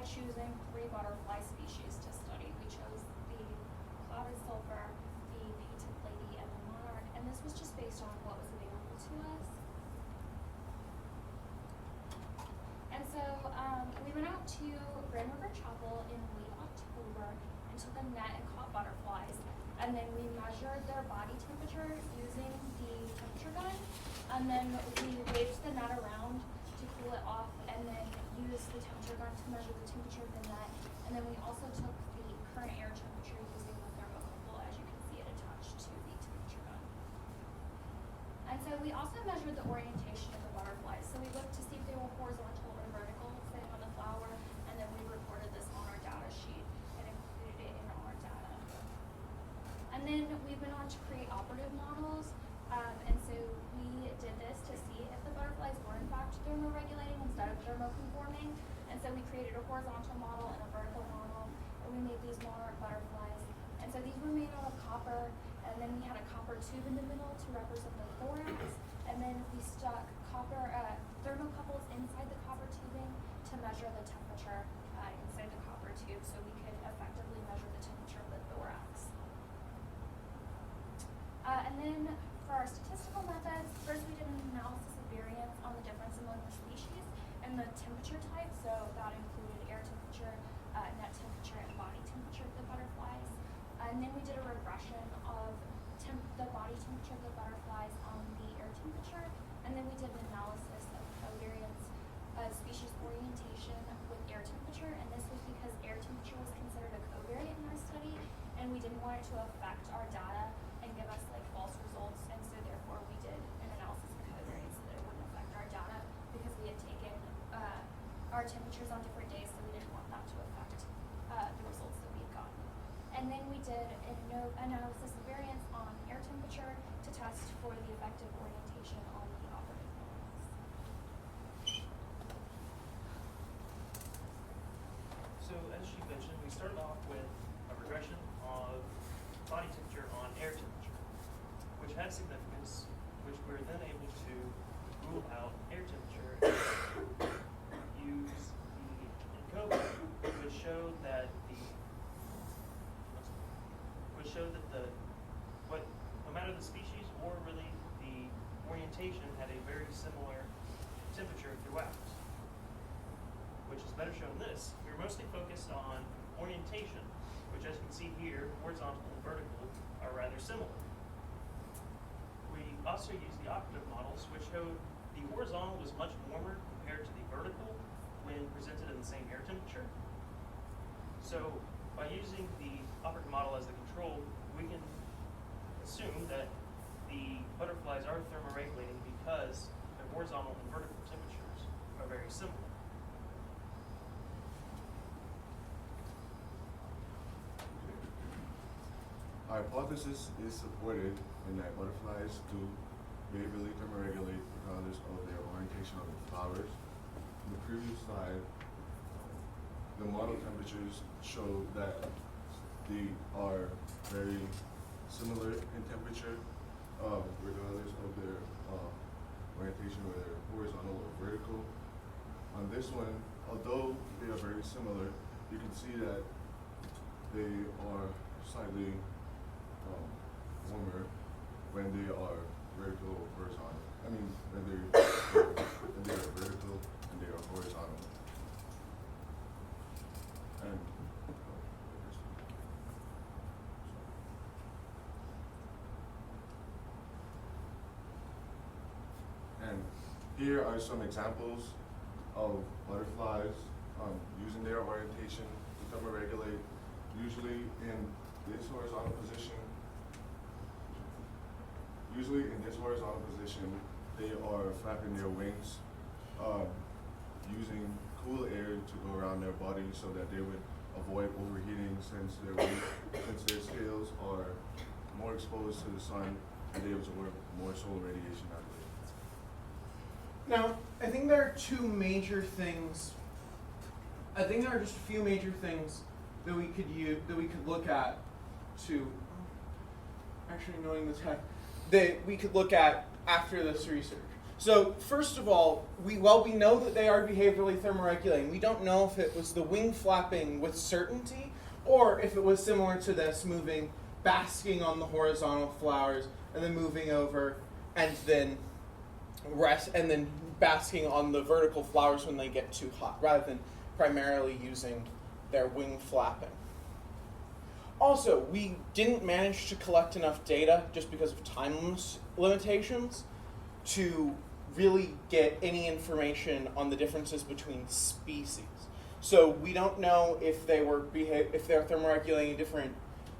choosing 3 butterfly species to study. We chose the clouded sulfur, the painted lady, and the monarch, and this was just based on what was available to us. And so we went out to Grand River Chapel in late October and took a net and caught butterflies. And then we measured their body temperature using the temperature gun. And then we waved the net around to cool it off, and then used the temperature gun to measure the temperature of the net. And then we also took the current air temperature using the thermocouple, as you can see it attached to the temperature gun. And so we also measured the orientation of the butterflies. So we looked to see if they were horizontal or vertical sitting on the flower, and then we recorded this on our data sheet and included it in our data. And then we went on to create operative models. And so we did this to see if the butterflies were in fact thermoregulating instead of thermoconforming. And so we created a horizontal model and a vertical model, and we made these monarch butterflies. And so these were made out of copper, and then we had a copper tube in the middle to represent the thorax, and then we stuck thermocouples inside the copper tubing to measure the temperature inside the copper tube, so we could effectively measure the temperature of the thorax. And then for our statistical methods, first we did an analysis of variance on the difference among the species and the temperature type, so that included air temperature, net temperature, and body temperature of the butterflies. And then we did a regression of the body temperature of the butterflies on the air temperature, and then we did an analysis of covariance of species orientation with air temperature, and this was because air temperature was considered a covariate in our study, and we didn't want it to affect our data and give us like false results, and so therefore we did an analysis of covariance so that it wouldn't affect our data, because we had taken our temperatures on different days, so we didn't want that to affect the results that we had gotten. And then we did an analysis of variance on air temperature to test for the effective orientation on the operative models. So as she mentioned, we started off with a regression of body temperature on air temperature, which had significance, which we were then able to rule out air temperature and use the ENCODE, which showed that no matter the species or really the orientation had a very similar temperature throughout, which is better shown in this. We were mostly focused on orientation, which as you can see here, horizontal and vertical are rather similar. We also used the operative models, which showed the horizontal was much warmer compared to the vertical when presented in the same air temperature. So by using the operative model as the control, we can assume that the butterflies are thermoregulating because their horizontal and vertical temperatures are very similar. Our hypothesis is supported in that butterflies do behaviorally thermoregulate regardless of their orientation of the flowers. In the previous slide, the model temperatures show that they are very similar in temperature, regardless of their orientation, whether horizontal or vertical. On this one, although they are very similar, you can see that they are slightly warmer when they are vertical or horizontal. I mean, when they are vertical and they are horizontal. And here are some examples of butterflies using their orientation to thermoregulate, usually in this horizontal position. Usually in this horizontal position, they are flapping their wings, using cool air to go around their body so that they would avoid overheating, since their scales are more exposed to the sun and they absorb more solar radiation out of it. Now, I think there are two major things. I think there are just a few major things that we could look at to actually knowing the tech that we could look at after this research. So first of all, we know that they are behaviorally thermoregulating. We don't know if it was the wing flapping with certainty, or if it was similar to this, moving, basking on the horizontal flowers, and then moving over, and then basking on the vertical flowers when they get too hot, rather than primarily using their wing flapping. Also, we didn't manage to collect enough data just because of time limitations to really get any information on the differences between species. So we don't know if they're thermoregulating at different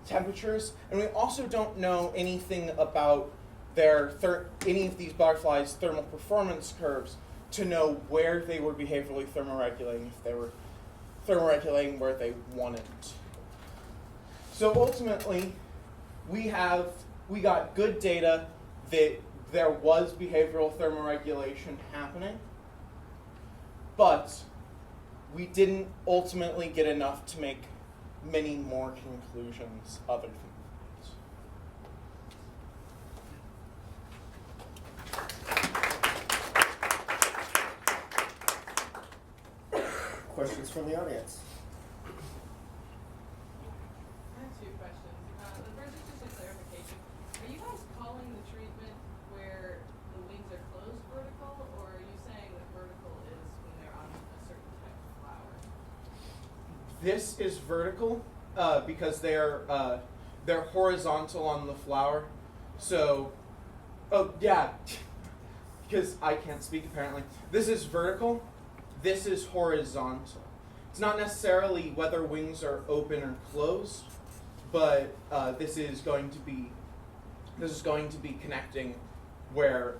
temperatures, and we also don't know anything about any of these butterflies' thermal performance curves to know where they were behaviorally thermoregulating, if they were thermoregulating where they wanted to. So ultimately, we got good data that there was behavioral thermoregulation happening, but we didn't ultimately get enough to make many more conclusions other than Questions from the audience? I have two questions. The first is just a clarification. Are you guys calling the treatment where the wings are closed vertical, or are you saying that vertical is when they're on a certain type of flower? This is vertical because they're horizontal on the flower. So, because I can't speak apparently. This is vertical. This is horizontal. It's not necessarily whether wings are open or closed, but this is going to be connecting where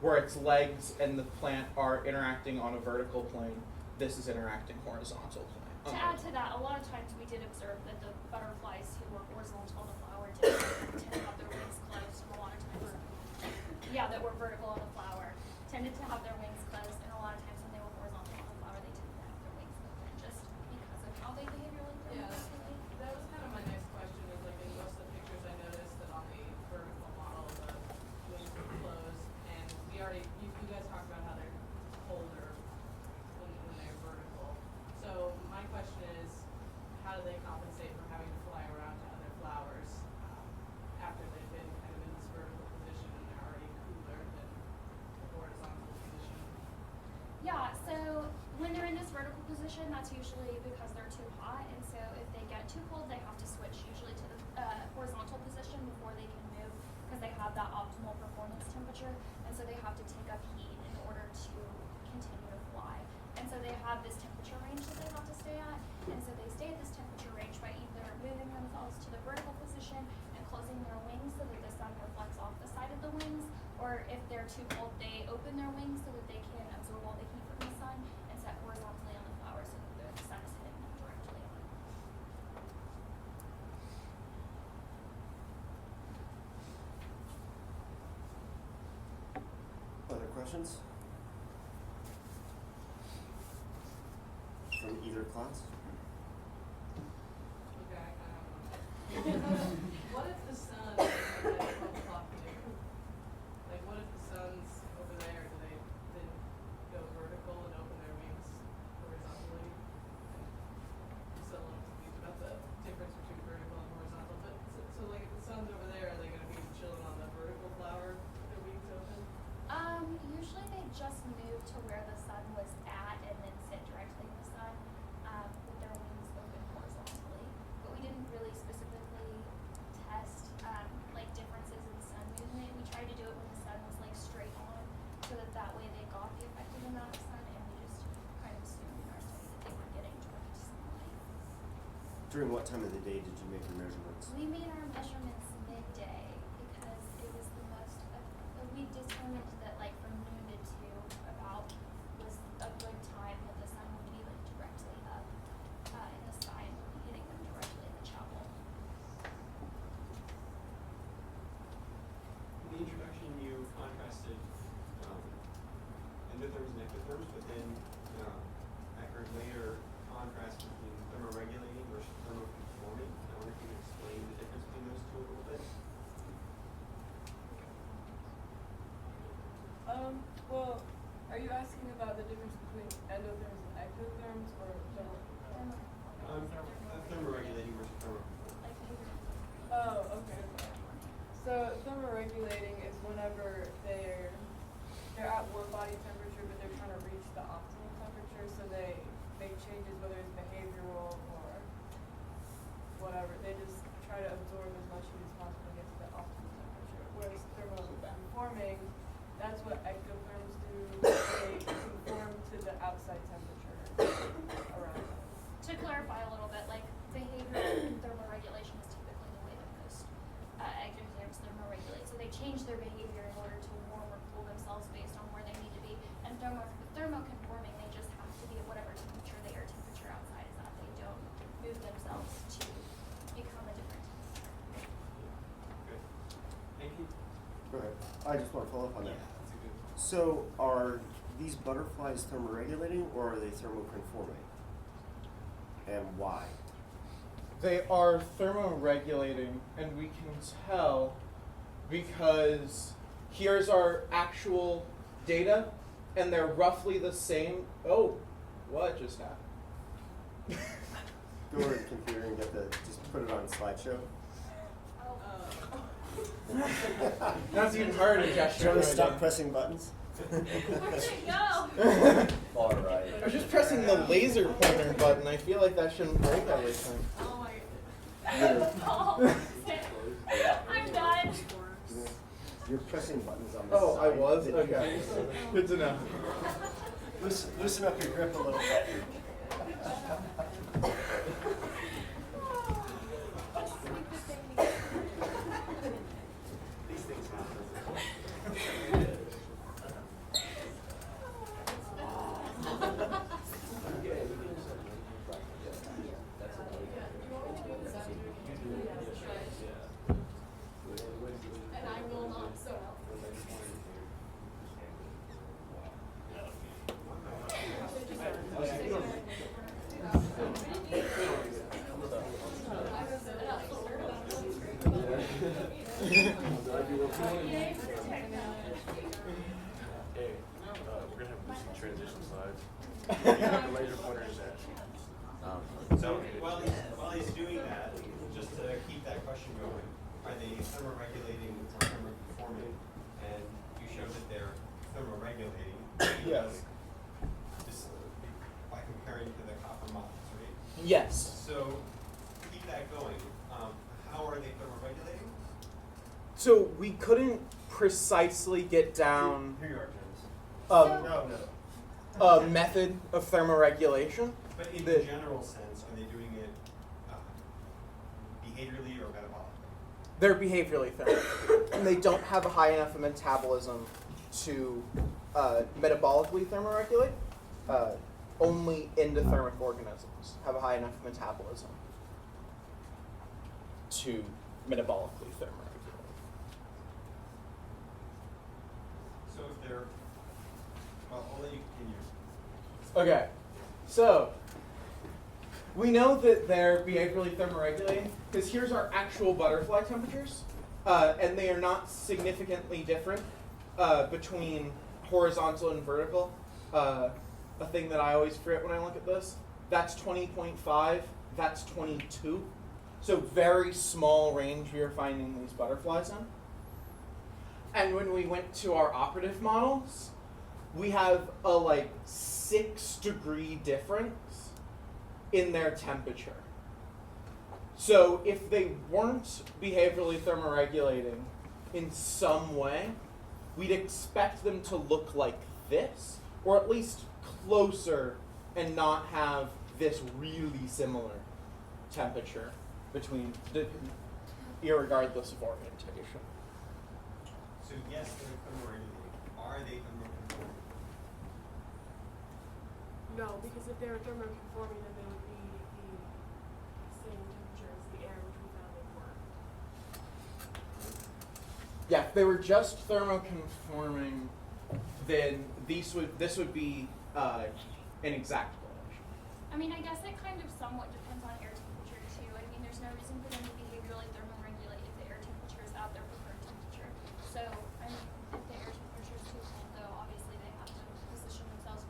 where its legs and the plant are interacting on a vertical plane. This is interacting horizontal plane. To add to that, a lot of times we did observe that the butterflies who were horizontal on the flower tend to have their wings closed, and a lot of times, that were vertical on the flower tended to have their wings closed, and a lot of times when they were horizontal on the flower, they tended to have their wings open, just because of how they behaviorally Yeah, thermoregulate. that was kind of my next question, is like in most of the pictures I noticed that on the vertical model the wings were closed, and you guys talked about how they're colder when they're vertical. So my question is, how do they compensate for having to fly around to other flowers after they've been kind of in this vertical position and they're already cooler than the horizontal position? Yeah, so when they're in this vertical position, that's usually because they're too hot, and so if they get too cold, they have to switch usually to the horizontal position before they can move, because they have that optimal performance temperature, and so they have to take up heat in order to continue to fly. And so they have this temperature range that they have to stay at, and so they stay at this temperature range by either moving themselves to the vertical position and closing their wings so that the sun reflects off the side of the wings, or if they're too cold, they open their wings so that they can absorb all the heat from the sun and set horizontally on the flower so that the sun is hitting them directly on it. Other questions? From either class? Okay, I kind of have one. What if the sun is at 12 o'clock noon? Like, what if the sun's over there? Do they then go vertical and open their wings horizontally? I'm still a little confused about the difference between vertical and horizontal. But so like, if the sun's over there, are they going to be chilling on the vertical flower with their wings open? Usually they just move to where the sun was at and then sit directly in the sun with their wings open horizontally. But we didn't really specifically test like differences in sun movement. We tried to do it when the sun was like straight on, so that way they got the effective amount of sun, and we just kind of assumed in our study that they were getting direct sunlight. During what time of the day did you make your measurements? We made our measurements midday because it was the most. We determined that like from noon to 2 about was a good time that the sun would be like directly up in the sky and would be hitting them directly in the chapel. In the introduction, you contrasted endotherms and ectotherms, but then Eckert later contrast between thermoregulating versus thermoconforming. I wonder if you could explain the difference between those two a little bit. about the difference between endotherms and ectotherms, or Thermoregulating versus thermoconforming. Like behavior. Oh, okay. So thermoregulating is whenever they're at one body temperature, but they're trying to reach the optimal temperature, so they make changes, whether it's behavioral or whatever. They just try to absorb as much heat as possible to get to the optimal temperature. Whereas thermoconforming, that's what ectotherms do. They conform to the outside temperature around them. To clarify a little bit, like behavioral thermoregulation is typically the way that most ectotherms thermoregulate. So they change their behavior in order to warm or cool themselves based on where they need to be. And thermoconforming, they just have to be at whatever temperature the air temperature outside is at. They don't move themselves to become a different temperature. Good. Thank you. Go ahead. I just want to follow up on Yeah, that. that's a good. So are these butterflies thermoregulating or are they thermoconforming? And why? They are thermoregulating, and we can tell because here's our actual data, and they're roughly the same. Oh, what just happened? Go over to the computer and just put it on slideshow. That's even harder to Do you gesture. want to right stop now. pressing buttons? Where did it go? All right. I was just pressing the laser pointer button. I feel like that shouldn't break everything. Oh my Oh, I'm done. You're pressing buttons on the Oh, I side. was? Okay. Good to know. Loosen up your grip a little bit. These things And I will not, so. We're gonna have some transition slides. The laser pointer is at. So while he's doing that, just to keep that question going, are they thermoregulating or thermoconforming? And you showed that they're thermoregulating. Yes. Just by comparing to the copper models, right? Yes. So to keep that going, how are they thermoregulating? So we couldn't precisely get down Here you are, James. a method of thermoregulation. But in The- the general sense, are they doing it behaviorally or metabolically? They're behaviorally thermoregulated, and they don't have a high enough metabolism to metabolically thermoregulate. Only endothermic organisms have a high enough metabolism to metabolically thermoregulate. So if they're, well, I'll let you continue. Okay, so we know that they're behaviorally thermoregulating because here's our actual butterfly temperatures, and they are not significantly different between horizontal and vertical. A thing that I always forget when I look at this, that's 20.5, that's 22. So very small range we are finding these butterflies in. And when we went to our operative models, we have a 6-degree difference in their temperature. So if they weren't behaviorally thermoregulating in some way, we'd expect them to look like this, or at least closer and not have this really similar temperature between irregardless of orientation. So yes, they're thermoregulating. Are they thermoconforming? No, because if they were thermoconforming, then they would be the same temperature as the air, which we found they weren't. Yeah, if they were just thermoconforming, then this would be an exact relation. I mean, I guess it kind of somewhat depends on air temperature too. I mean, there's no reason for them to behaviorally thermoregulate if the air temperature is at their preferred temperature. So, I mean, if the air temperature is too cold, though, obviously they have to position themselves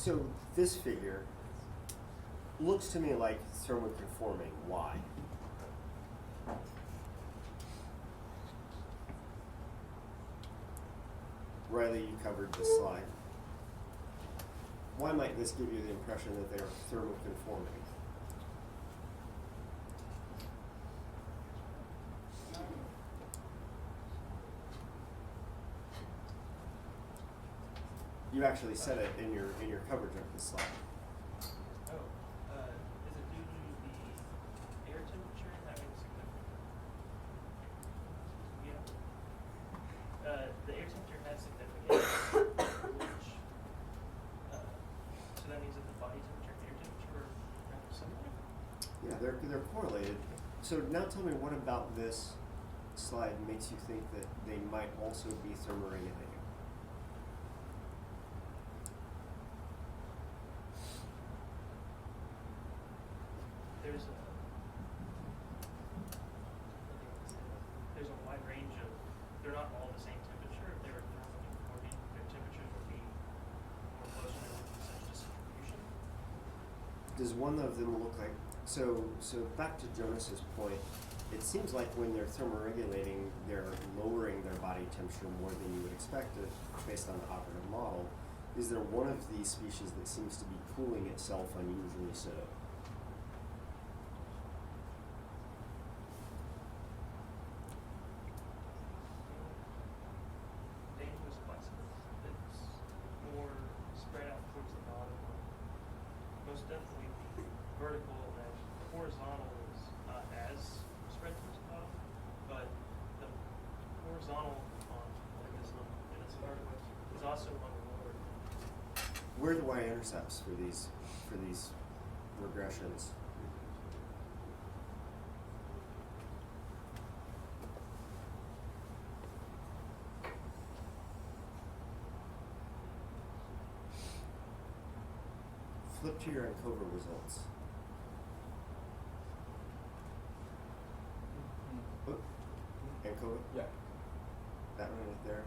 So this figure looks to me like thermoconforming. Why? Riley, you covered this slide. Why might this give you the impression that they are thermoconforming? You actually said it in your coverage of the slide. Oh, is it due to the air temperature having significant? Yeah. The air temperature has significance, which, so that means that the body temperature and air temperature are kind of similar? Yeah, they're correlated. So now tell me, what about this slide makes you think that they might also be thermoregulating? There's a wide range of, they're not all the same temperature. If they were thermoconforming, their temperatures would be more closer to such distribution. Does one of them look like, so back to Jonas's point, it seems like when they're thermoregulating, they're lowering their body temperature more than you would expect it based on the operative model. Is there one of these species that seems to be cooling itself unusually so? Dangerous flexible. It's more spread out towards the bottom. Most definitely the vertical and horizontal is not as spread towards the bottom, but the horizontal on like this one and its vertical is also on the lower. Where are the y-intercepts for these regressions? Flip to your ANCOVA results. Oop. ANCOVA? Yeah. That one right there.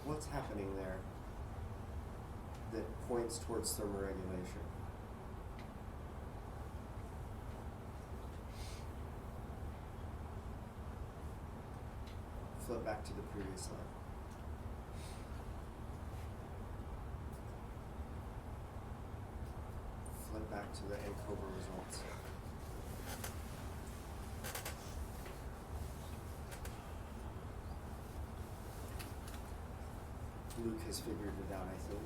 What's happening there that points towards thermoregulation? Flip back to the previous slide. Flip back to the ANCOVA results. Luke has figured it out, I think.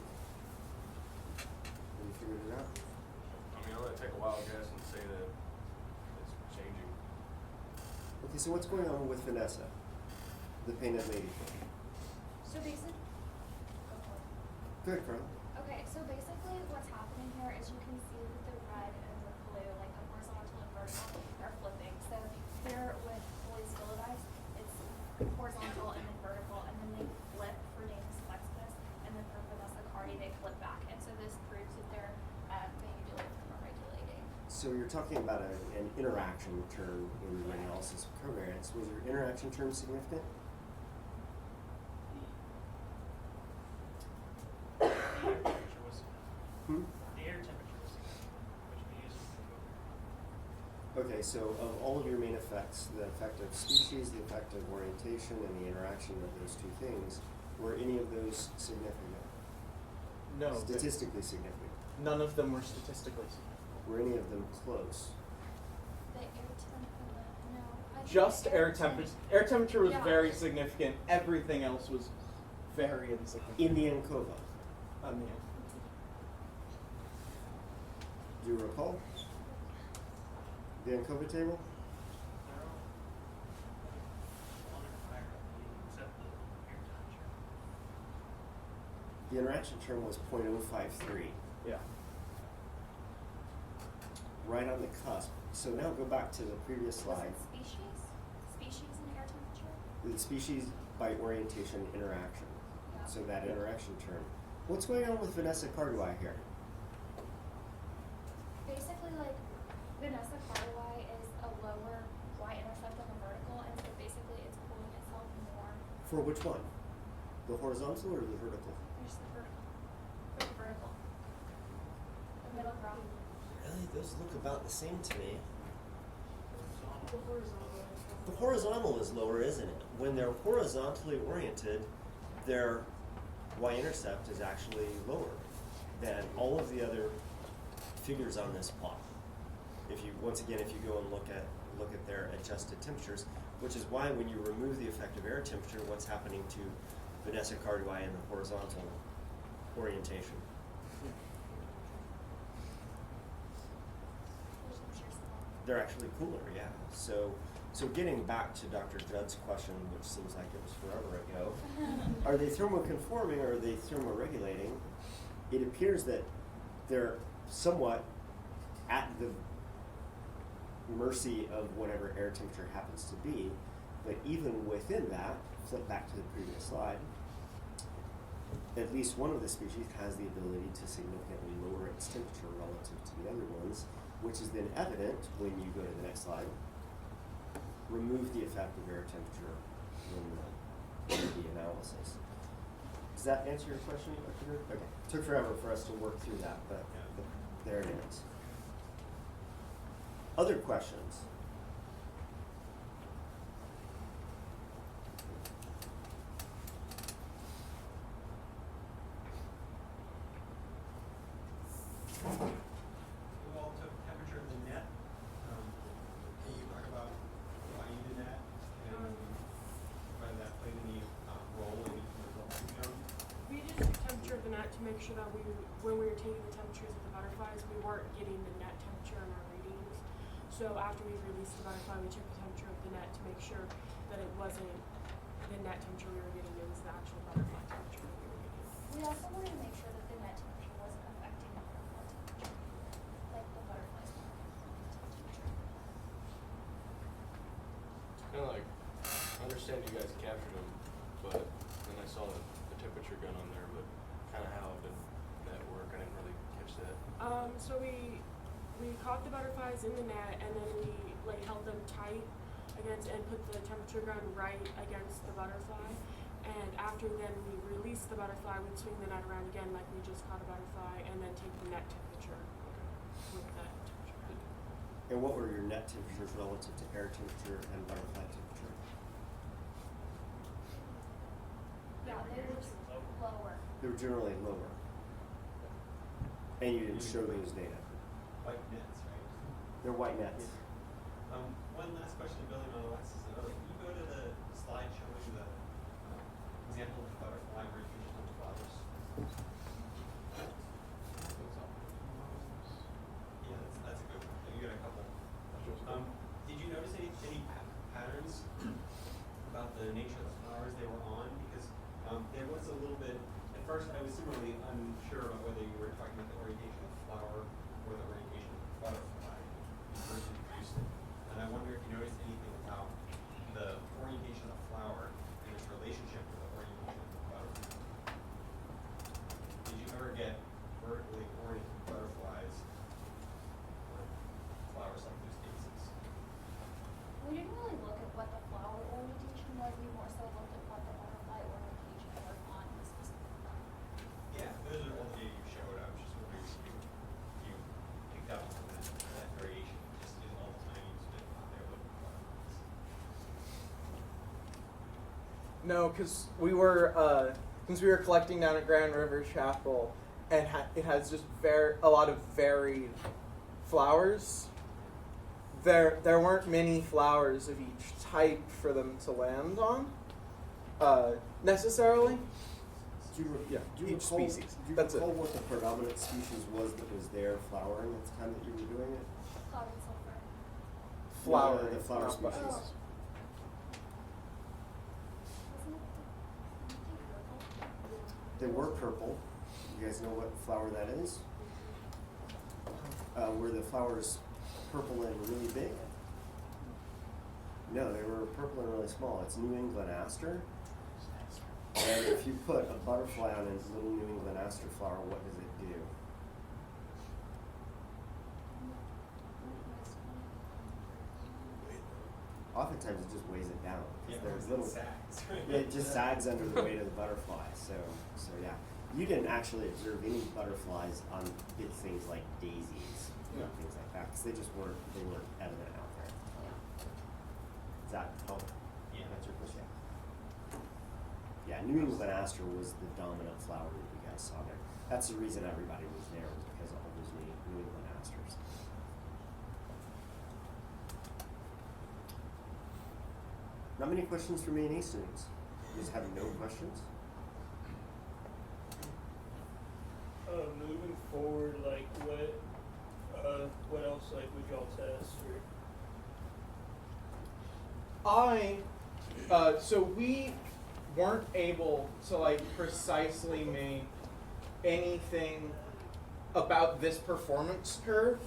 Have you figured it out? I mean, I'm gonna take a wild guess and say that it's changing. Okay, so what's going on with Vanessa, the painted lady? So basically, Good, Carl. okay, so basically what's happening here is you can see that the red and the blue, like the horizontal and vertical, are flipping. So here with Boys Philodipes, it's horizontal and then vertical, and then they flip for Danis flexibus, and then for Vanessa cardi, they flip back. And so this proves that they're manipulating or regulating. So you're talking about an interaction term in the analysis of covariance. Was your interaction term significant? The air temperature was significant. Hmm? The air temperature was significant, which we use as the Okay, so of all of your main effects, the effect of species, the effect of orientation, and the interaction of those two things, were any of those significant? No. Statistically significant? None of them were statistically significant. Were any of them close? The air temperature, no. I think Just the air temperature. Air temperature was Yeah. very significant. Everything else was very insignificant. In the ANCOVA, I mean, do you recall? The ANCOVA table? They're all on or higher, except the air temperature. The interaction term was 0.053, yeah. right on the cusp. So now go back to the previous Was slide. it species? Species and air temperature? The species by orientation interaction. Yeah. So that interaction term. What's going on with Vanessa Cardui here? Basically, like, Vanessa Cardui is a lower y-intercept on the vertical, and so basically it's cooling itself more. For which one? The horizontal or the vertical? There's the vertical. There's the vertical. The middle graph. Really, those look about the same to me. The horizontal. The horizontal is lower, isn't it? When they're horizontally oriented, their y-intercept is actually lower than all of the other figures on this plot. If you, once again, if you go and look at their adjusted temperatures, which is why when you remove the effective air temperature, what's happening to Vanessa Cardui in the horizontal orientation? There's some shear support. They're actually cooler, yeah. So getting back to Dr. Judd's question, which seems like it was forever ago, are they thermoconforming or are they thermoregulating? It appears that they're somewhat at the mercy of whatever air temperature happens to be, but even within that, flip back to the previous slide, at least one of the species has the ability to significantly lower its temperature relative to the other ones, which is then evident when you go to the next slide. Remove the effective air temperature in the analysis. Does that answer your question, Dr. Bird? Okay. Took forever for us to work through that, but there it is. Other questions? You all took temperature of the net. Can you talk about why you did that and whether that played any role in the results you found? We just took temperature of the net to make sure that when we were taking the temperatures of the butterflies, we weren't getting the net temperature in our readings. So after we released the butterfly, we took the temperature of the net to make sure that it wasn't the net temperature we were getting, it was the actual butterfly temperature that we were getting. We also wanted to make sure that the net temperature wasn't affecting the butterfly temperature. Like the butterflies weren't affecting the temperature. Kind of like, I understand you guys captured them, but then I saw the temperature gun on there, but kind of how did that work? I didn't really catch that. So we caught the butterflies in the net, and then we like held them tight against and put the temperature gun right against the butterfly. And after then we released the butterfly, we'd swing the net around again like we just caught a butterfly, and then take the net temperature with that temperature. And what were your net temperatures relative to air temperature and butterfly temperature? Yeah, they were just lower. They were generally lower. And you didn't show those data. White nets, right? They're white nets. One last question, building on Alexis. Can you go to the slide showing the example of butterfly orientation on the flowers? Yeah, that's a good one. You got a couple. Did you notice any patterns about the nature of the flowers they were on? Because there was a little bit, at first I was similarly unsure about whether you were talking about the orientation of the flower or the orientation of the butterfly when you first introduced it. And I wonder if you noticed anything about the orientation of the flower and its relationship to the orientation of the butterfly. Did you ever get vertically oriented butterflies on flowers like those daisies? We didn't really look at what the flower orientation was, we more so looked at what the butterfly orientation was on the specific flower. Yeah, those are all the data you showed. I was just wondering if you picked up on that variation, just in all the time you spent out there looking for butterflies. No, because we were since we were collecting down at Grand River Chapel, and it has just a lot of varied flowers. There weren't many flowers of each type for them to land on, necessarily. Do you, Yeah, do you each recall, species. Do you That's recall it. what the predominant species was that was there flowering at the time that you were doing it? Cloud and sulfur. Flower. The flower not species. buttons. Wasn't it purple? They were purple. You guys know what flower that is? Were the flowers purple and really big? No, they were purple and really small. It's New England aster. And if you put a butterfly on a little New England aster flower, what does it do? oftentimes it just weighs it down. 'Cause Yeah, there's it little, sags. it just sags under the weight of the butterfly. So yeah. You didn't actually observe any butterflies on big things like daisies, No. things like that, because they weren't evident out there. Does that help? Yeah. Answer your question? Yeah, New England aster was the dominant flower that you guys saw there. That's the reason everybody was there, was because of all those New England asters. Not many questions for me and A students. You just have no questions? Moving forward, like what else like would y'all test or? So we weren't able to like precisely make anything about this performance curve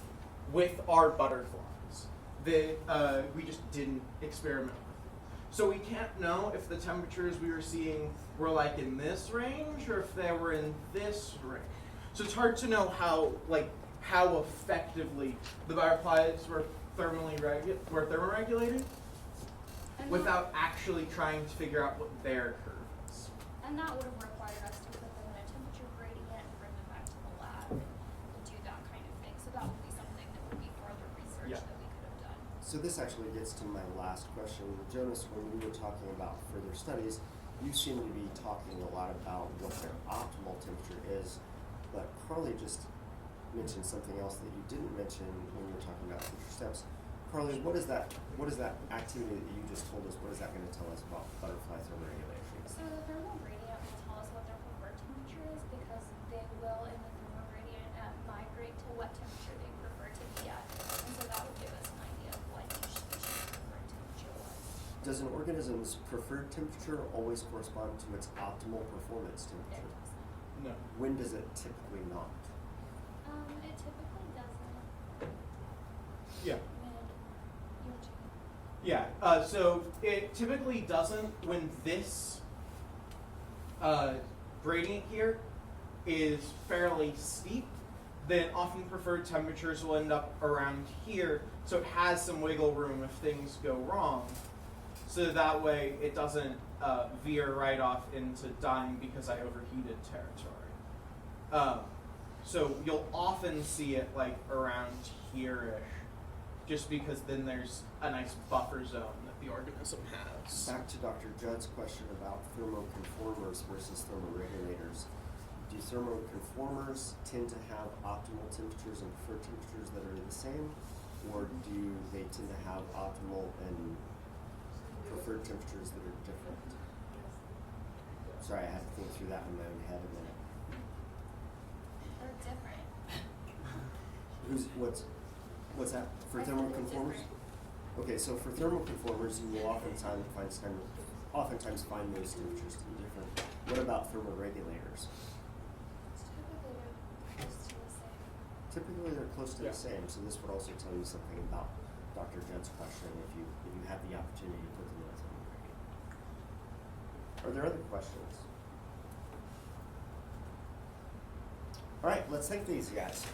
with our butterflies. That we just didn't experiment with. So we can't know if the temperatures we were seeing were like in this range or if they were in this range. So it's hard to know how effectively the butterflies were thermoregulated And without actually trying to figure out what their curve is. And that would have required us to put them in a temperature gradient and bring them back to the lab and do that kind of thing. So that would be something that would be further research Yeah. that we could have done. So this actually gets to my last question. Jonas, when we were talking about further studies, you seem to be talking a lot about what their optimal temperature is, but Carly just mentioned something else that you didn't mention when you were talking about future steps. Carly, what is that activity that you just told us, what is that going to tell us about butterfly thermoregulation? So the thermal gradient will tell us what their preferred temperature is because they will, in the thermal gradient, migrate to what temperature they prefer to be at. And so that would give us an idea of what each species' preferred temperature was. Does an organism's preferred temperature always correspond to its optimal performance It temperature? doesn't. No. When does it typically not? It typically doesn't. Yeah. Yeah. So it typically doesn't when this gradient here is fairly steep. Then often preferred temperatures will end up around here, so it has some wiggle room if things go wrong. So that way it doesn't veer right off into dying because I overheated territory. So you'll often see it like around here-ish, just because then there's a nice buffer zone that the organism has. Back to Dr. Judd's question about thermoconformers versus thermoregulators. Do thermoconformers tend to have optimal temperatures and preferred temperatures that are the same, or do they tend to have optimal and preferred temperatures that are different? Sorry, I had to think through that in my own head a minute. They're different. What's that? For I said they're thermoconformers? different. Okay, so for thermoconformers, you will oftentimes find those temperatures to be different. What about thermoregulators? Typically they're close to the same. Typically, they're close to Yeah. the same. So this would also tell you something about Dr. Judd's question if you have the opportunity to put them in a thermogradient. Are there other questions? All right, let's thank these guys.